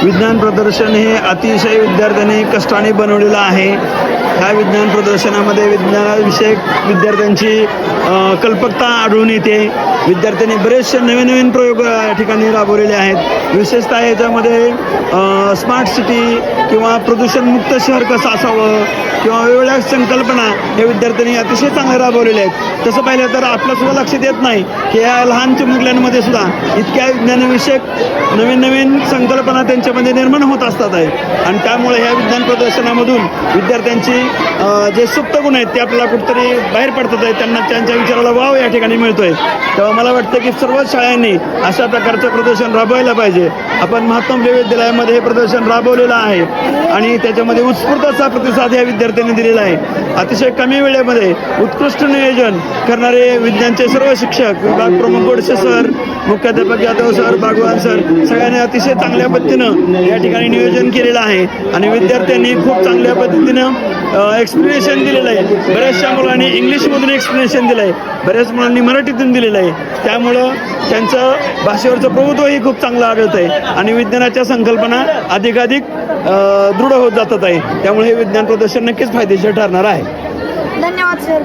विज्ञान प्रदर्शन हे अतिशय विद्यार्थ्यांनी कष्टाने बनवलेलं आहे. ह्या विज्ञान प्रदर्शनामध्ये विज्ञानाविषयक विद्यार्थ्यांची कल्पकता आढळून येते. विद्यार्थ्यांनी बरेचसे नवीन नवीन प्रयोग या ठिकाणी राबवलेले आहेत. विशेषतः याच्यामध्ये स्मार्ट सिटी किंवा प्रदूषणमुक्त शहर कसं असावं किंवा वेगवेगळ्या संकल्पना या विद्यार्थ्यांनी अतिशय चांगल्या राबवलेल्या आहेत. तसं पाहिलं तर आपल्यासुद्धा लक्षात येत नाही की या लहान चिमुकल्यांमध्ये सुद्धा इतक्या विज्ञानविषयक नवीन नवीन संकल्पना त्यांच्यामध्ये निर्माण होत असतात आहे. आणि त्यामुळे ह्या विज्ञान प्रदर्शनामधून विद्यार्थ्यांची जे सुप्त गुण आहेत ते आपल्याला कुठेतरी बाहेर पडतात आहे. त्यांना त्यांच्या विचाराला वाव या ठिकाणी मिळतोय. तेव्हा मला वाटतं की सर्वच शाळांनी अशा प्रकारचं प्रदर्शन राबवायला पाहिजे. आपण महात्मा फुले विद्यालयामध्ये हे प्रदर्शन राबवलेलं आहे आणि त्याच्यामध्ये उत्स्फूर्त असा प्रतिसाद या विद्यार्थ्यांनी दिलेला आहे. अतिशय कमी वेळेमध्ये उत्कृष्ट नियोजन करणारे विज्ञानचे सर्व शिक्षक, विभाग प्रमुख गोडसे सर, मुख्याध्यापक यादव सर, बागवान सर, सगळ्यांनी अतिशय चांगल्या पद्धतीनं या ठिकाणी नियोजन केलेलं आहे आणि विद्यार्थ्यांनी खूप चांगल्या पद्धतीनं एक्सप्लेनेशन दिलेलं आहे. बऱ्याचशा मुलांनी इंग्लिशमधून एक्सप्लेनेशन दिलं आहे, बऱ्याच मुलांनी मराठीतून दिलेलं आहे. त्यामुळं त्यांचं भाषेवरचं प्रभुत्वही खूप चांगलं आढळत आहे आणि विज्ञानाच्या संकल्पना अधिकाधिक दृढ होत जातात आहे. त्यामुळे हे विज्ञान प्रदर्शन नक्कीच फायदेशीर ठरणार आहे. धन्यवाद सर.